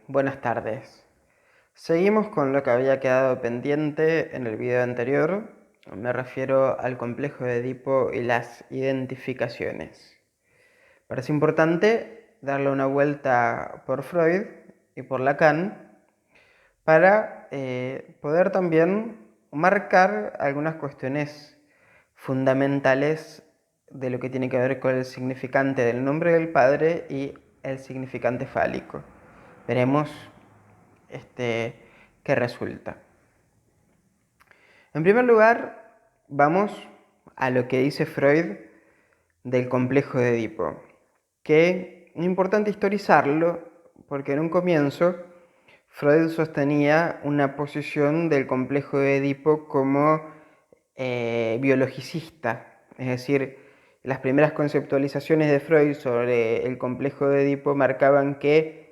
Buenas tardes. Seguimos con lo que había quedado pendiente en el video anterior. Me refiero al complejo de Edipo y las identificaciones. Parece importante darle una vuelta por Freud y por Lacan para poder también marcar algunas cuestiones fundamentales de lo que tiene que ver con el significante del nombre del padre y el significante fálico. Veremos qué resulta. En primer lugar, vamos a lo que dice Freud del complejo de Edipo, que es importante historizarlo porque en un comienzo Freud sostenía una posición del complejo de Edipo como biologicista, es decir, las primeras conceptualizaciones de Freud sobre el complejo de Edipo marcaban que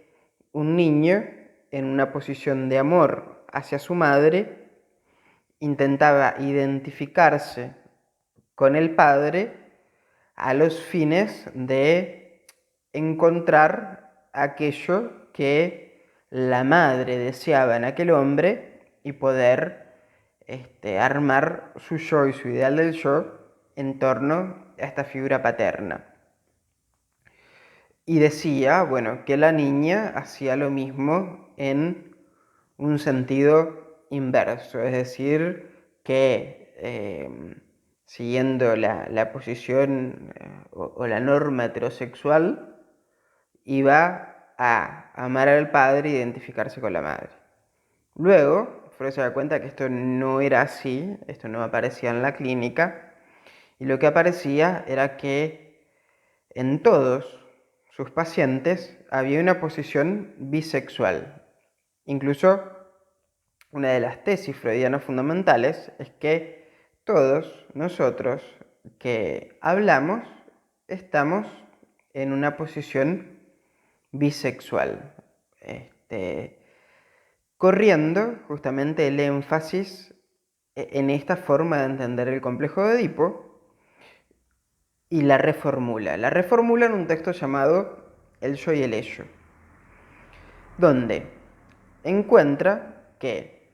un niño en una posición de amor hacia su madre intentaba identificarse con el padre a los fines de encontrar aquello que la madre deseaba en aquel hombre y poder armar su yo y su ideal del yo en torno a esta figura paterna. Y decía, bueno, que la niña hacía lo mismo en un sentido inverso, es decir, que siguiendo la posición o la norma heterosexual, iba a amar al padre e identificarse con la madre. Luego, Freud se da cuenta que esto no era así, esto no aparecía en la clínica, y lo que aparecía era que en todos sus pacientes había una posición bisexual. Incluso una de las tesis freudianas fundamentales es que todos nosotros que hablamos estamos en una posición bisexual, corriendo justamente el énfasis en esta forma de entender el complejo de Edipo y la reformula. La reformula en un texto llamado El yo y el ello, donde encuentra que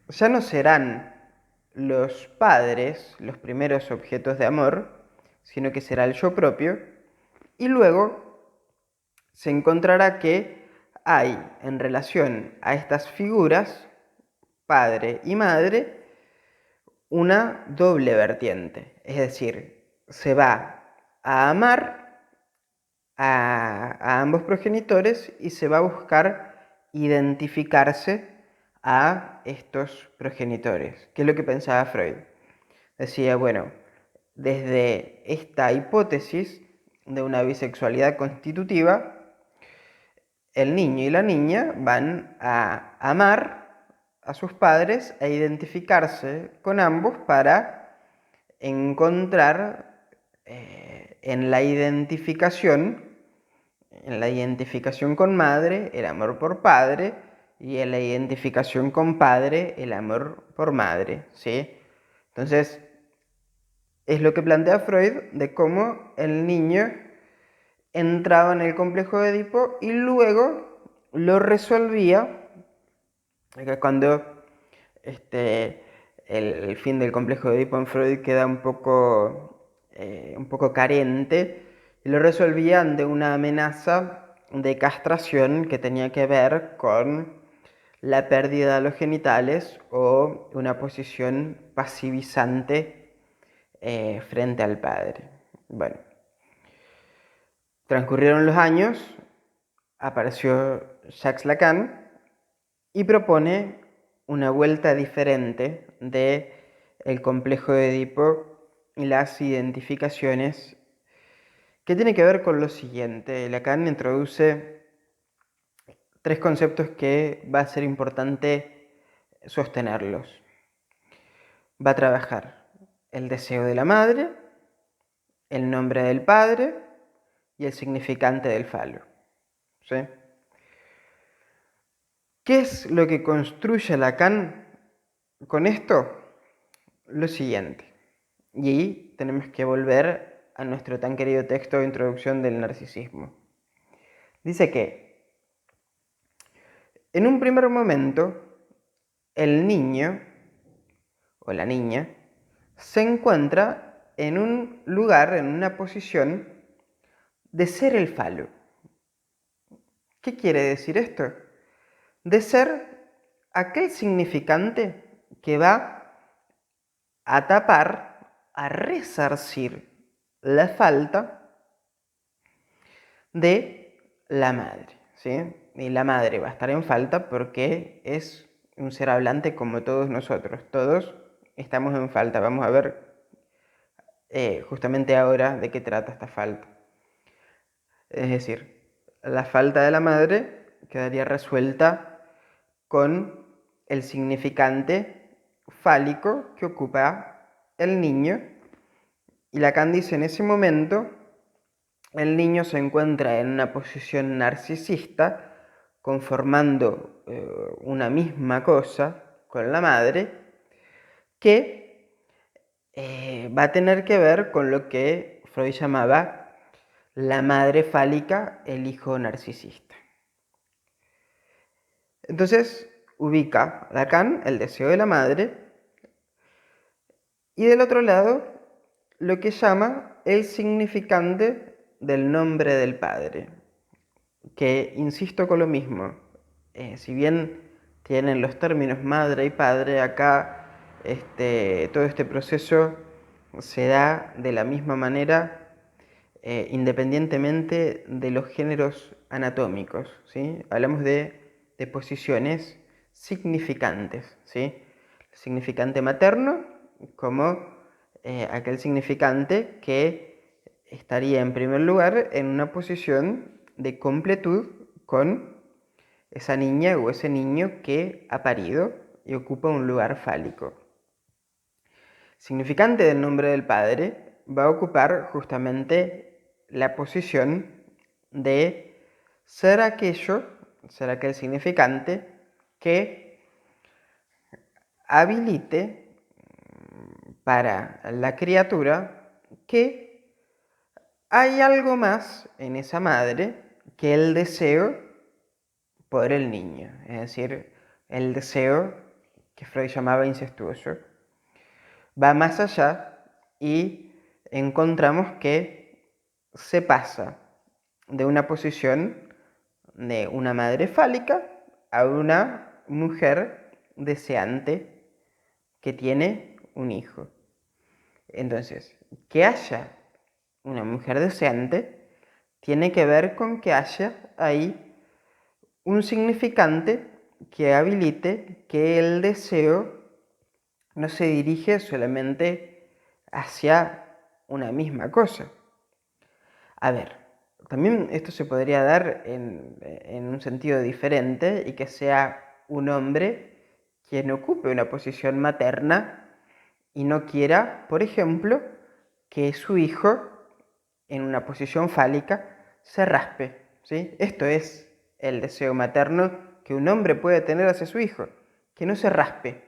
ya no serán los padres los primeros objetos de amor, sino que será el yo propio, y luego se encontrará que hay en relación a estas figuras, padre y madre, una doble vertiente, es decir, se va a amar a ambos progenitores y se va a buscar identificarse a estos progenitores. ¿Qué es lo que pensaba Freud? Decía, bueno, desde esta hipótesis de una bisexualidad constitutiva, el niño y la niña van a amar a sus padres e identificarse con ambos para encontrar en la identificación con madre, el amor por padre, y en la identificación con padre, el amor por madre, ¿sí? Entonces, es lo que plantea Freud de cómo el niño entraba en el complejo de Edipo y luego lo resolvía cuando el fin del complejo de Edipo en Freud queda un poco carente, y lo resolvía ante una amenaza de castración que tenía que ver con la pérdida de los genitales o una posición pasivizante frente al padre. Bueno, transcurrieron los años, apareció Jacques Lacan y propone una vuelta diferente de el complejo de Edipo y las identificaciones, que tiene que ver con lo siguiente. Lacan introduce tres conceptos que va a ser importante sostenerlos. Va a trabajar el deseo de la madre, el nombre del padre y el significante del falo, ¿sí? ¿Qué es lo que construye Lacan con esto? Lo siguiente. Y ahí tenemos que volver a nuestro tan querido texto de introducción del narcisismo. Dice que En un primer momento, el niño o la niña se encuentra en un lugar, en una posición de ser el falo. ¿Qué quiere decir esto? De ser aquel significante que va a tapar, a resarcir la falta de la madre, ¿sí? Y la madre va a estar en falta porque es un ser hablante como todos nosotros. Todos estamos en falta. Vamos a ver justamente ahora de qué trata esta falta. Es decir, la falta de la madre quedaría resuelta con el significante fálico que ocupa el niño. Y Lacan dice, en ese momento, el niño se encuentra en una posición narcisista, conformando una misma cosa con la madre, que va a tener que ver con lo que Freud llamaba la madre fálica, el hijo narcisista. Entonces ubica Lacan el deseo de la madre y del otro lado lo que llama el significante del nombre del padre, que insisto con lo mismo, si bien tienen los términos madre y padre, acá todo este proceso se da de la misma manera independientemente de los géneros anatómicos, ¿sí? Hablamos de posiciones significantes, ¿sí? El significante materno como aquel significante que estaría en primer lugar en una posición de completud con esa niña o ese niño que ha parido y ocupa un lugar fálico. Significante del nombre del padre va a ocupar justamente la posición de ser aquello, ser aquel significante que habilite para la criatura que hay algo más en esa madre que el deseo por el niño, es decir, el deseo que Freud llamaba incestuoso. Va más allá y encontramos que se pasa de una posición de una madre fálica a una mujer deseante que tiene un hijo. Entonces, que haya una mujer deseante tiene que ver con que haya ahí un significante que habilite que el deseo no se dirige solamente hacia una misma cosa. A ver, también esto se podría dar en un sentido diferente y que sea un hombre quien ocupe una posición materna y no quiera, por ejemplo, que su hijo en una posición fálica se raspe, ¿sí? Esto es el deseo materno que un hombre puede tener hacia su hijo, que no se raspe.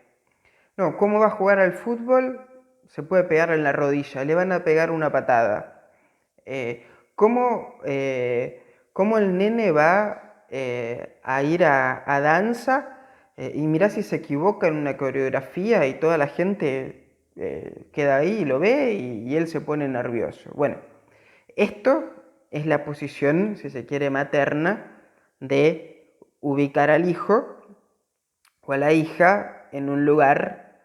No, ¿cómo va a jugar al fútbol? Se puede pegar en la rodilla, le van a pegar una patada. Eh, ¿cómo el nene va a ir a danza y mirá si se equivoca en una coreografía y toda la gente queda ahí y lo ve y él se pone nervioso? Bueno, esto es la posición, si se quiere, materna de ubicar al hijo o a la hija en un lugar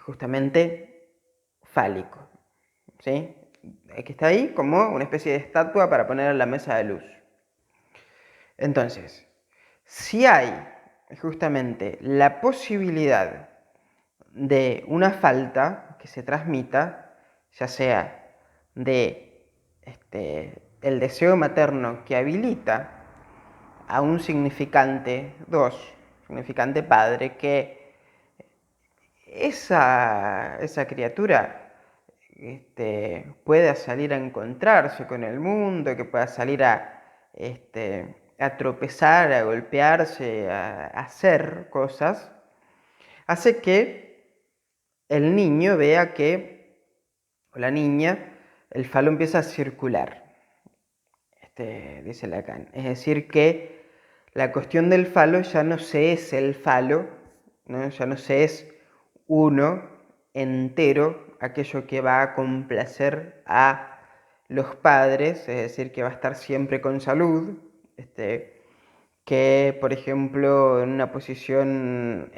justamente fálico, ¿sí? Que está ahí como una especie de estatua para poner en la mesa de luz. Entonces, si hay justamente la posibilidad de una falta que se transmita, ya sea de el deseo materno que habilita a un significante 2, significante padre, que esa criatura pueda salir a encontrarse con el mundo, que pueda salir a tropezar, a golpearse, a hacer cosas, hace que el niño vea que, o la niña, el falo empieza a circular, dice Lacan. Es decir, que La cuestión del falo ya no se es el falo, ¿no? Ya no se es uno entero, aquello que va a complacer a los padres, es decir, que va a estar siempre con salud, que por ejemplo en una posición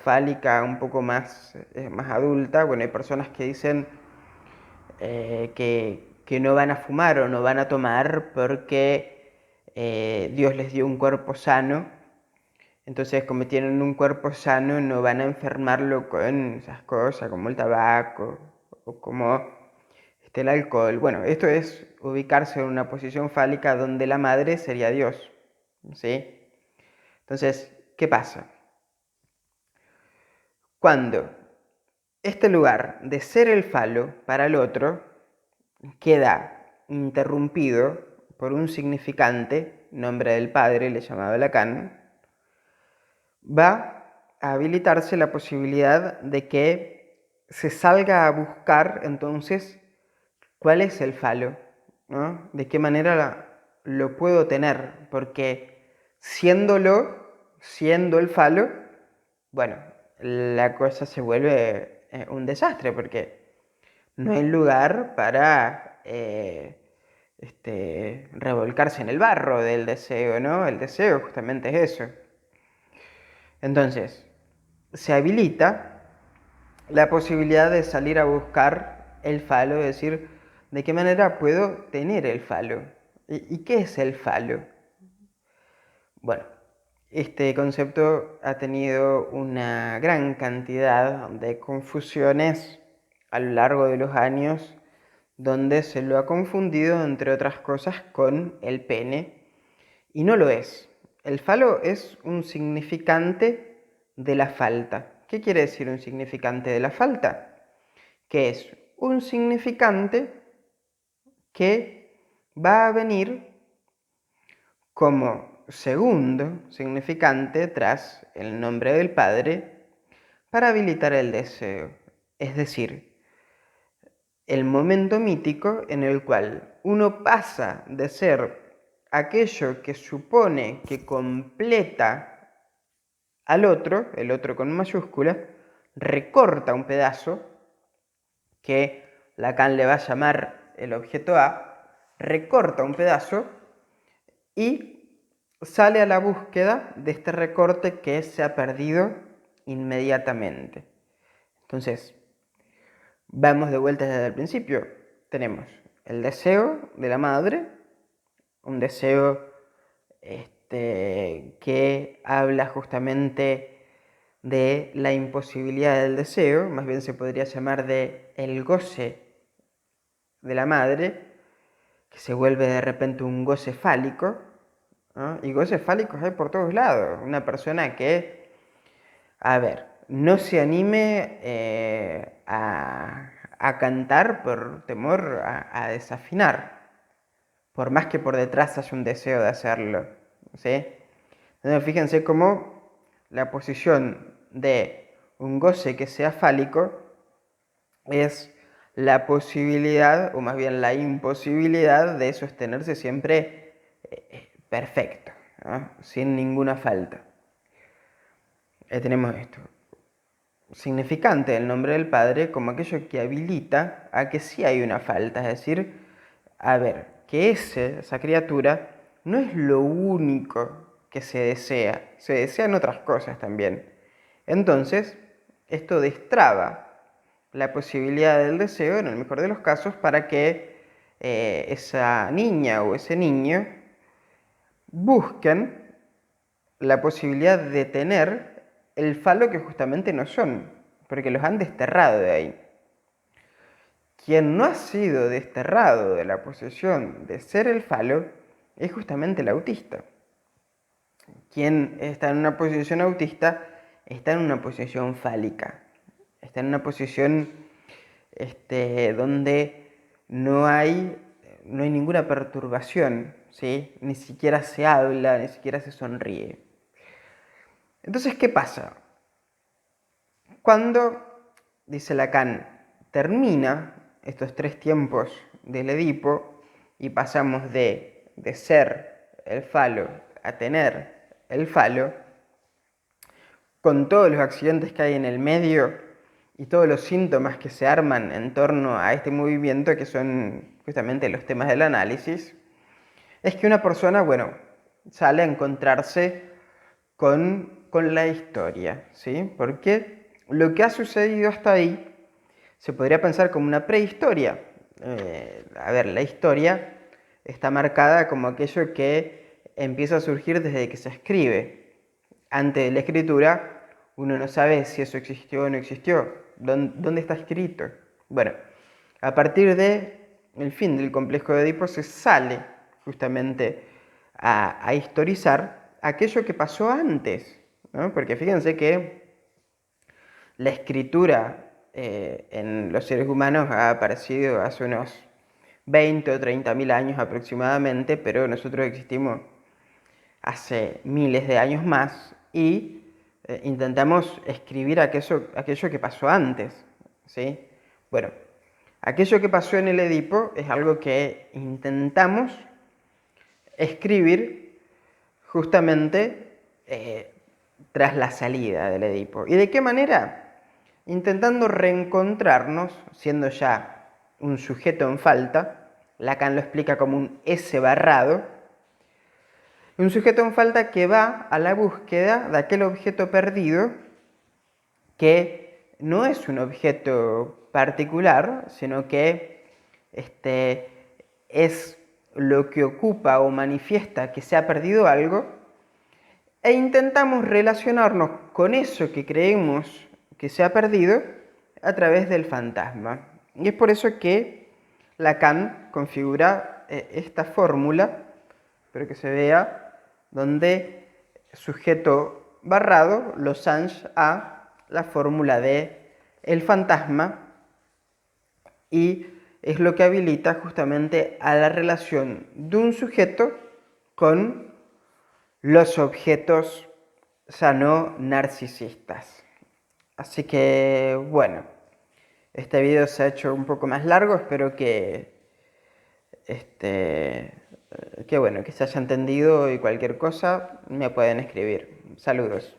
fálica un poco más adulta, bueno, hay personas que dicen que no van a fumar o no van a tomar porque Dios les dio un cuerpo sano. Entonces, como tienen un cuerpo sano, no van a enfermarlo con esas cosas como el tabaco o como el alcohol. Bueno, esto es ubicarse en una posición fálica donde la madre sería Dios. ¿Sí? Entonces, ¿qué pasa? Cuando este lugar de ser el falo para el otro queda interrumpido por un significante, nombre del padre, le llamaba Lacan, va a habilitarse la posibilidad de que se salga a buscar entonces cuál es el falo, ¿no? De qué manera lo puedo tener, porque siendo el falo, bueno, la cosa se vuelve un desastre, porque no hay lugar para revolcarse en el barro del deseo, ¿no? El deseo justamente es eso. Entonces, se habilita la posibilidad de salir a buscar el falo, es decir, ¿de qué manera puedo tener el falo? ¿Y qué es el falo? Bueno, este concepto ha tenido una gran cantidad de confusiones a lo largo de los años, donde se lo ha confundido, entre otras cosas, con el pene, y no lo es. El falo es un significante de la falta. ¿Qué quiere decir un significante de la falta? Que es un significante que va a venir como segundo significante tras el nombre del Padre para habilitar el deseo. Es decir, el momento mítico en el cual uno pasa de ser aquello que supone que completa al otro, el otro con mayúscula, recorta un pedazo que Lacan le va a llamar el objeto A, recorta un pedazo y sale a la búsqueda de este recorte que se ha perdido inmediatamente. Entonces, vamos de vuelta desde el principio. Tenemos el deseo de la madre, un deseo que habla justamente de la imposibilidad del deseo, más bien se podría llamar de el goce de la madre, que se vuelve de repente un goce fálico, ¿no? Y goces fálicos hay por todos lados. Una persona que, a ver, no se anime a cantar por temor a desafinar, por más que por detrás haya un deseo de hacerlo, ¿sí? Entonces fíjense cómo la posición de un goce que sea fálico es la posibilidad, o más bien la imposibilidad de sostenerse siempre perfecto, ¿no? Sin ninguna falta. Tenemos esto. Significante el nombre del Padre como aquello que habilita a que sí hay una falta, es decir, a ver, que esa criatura no es lo único que se desean otras cosas también. Entonces, esto destraba la posibilidad del deseo, en el mejor de los casos, para que esa niña o ese niño busquen la posibilidad de tener el falo que justamente no son, porque los han desterrado de ahí. Quien no ha sido desterrado de la posesión de ser el falo es justamente el autista. Quien está en una posición autista está en una posición fálica, está en una posición donde no hay ninguna perturbación, ¿sí? Ni siquiera se habla, ni siquiera se sonríe. Entonces, ¿qué pasa? Cuando, dice Lacan, termina estos tres tiempos del Edipo y pasamos de ser el falo a tener el falo, con todos los accidentes que hay en el medio y todos los síntomas que se arman en torno a este movimiento, que son justamente los temas del análisis, es que una persona, bueno, sale a encontrarse con la historia, ¿sí? Porque lo que ha sucedido hasta ahí se podría pensar como una prehistoria. A ver, la historia está marcada como aquello que empieza a surgir desde que se escribe. Antes de la escritura, uno no sabe si eso existió o no existió. ¿Dónde está escrito? Bueno, a partir del fin del complejo de Edipo se sale justamente a historizar aquello que pasó antes, ¿no? Porque fíjense que la escritura en los seres humanos ha aparecido hace unos 20 o 30 mil años aproximadamente, pero nosotros existimos hace miles de años más y intentamos escribir aquello que pasó antes, ¿sí? Bueno, aquello que pasó en el Edipo es algo que intentamos escribir justamente tras la salida del Edipo. ¿Y de qué manera? Intentando reencontrarnos, siendo ya un sujeto en falta, Lacan lo explica como un S barrado, un sujeto en falta que va a la búsqueda de aquel objeto perdido que no es un objeto particular, sino que es lo que ocupa o manifiesta que se ha perdido algo, e intentamos relacionarnos con eso que creemos que se ha perdido a través del fantasma. Y es por eso que Lacan configura esta fórmula, espero que se vea, donde sujeto barrado, Losange a la fórmula de el fantasma, y es lo que habilita justamente a la relación de un sujeto con los objetos ya no narcisistas. Así que bueno, este video se ha hecho un poco más largo, espero que bueno, que se haya entendido, y cualquier cosa me pueden escribir. Saludos.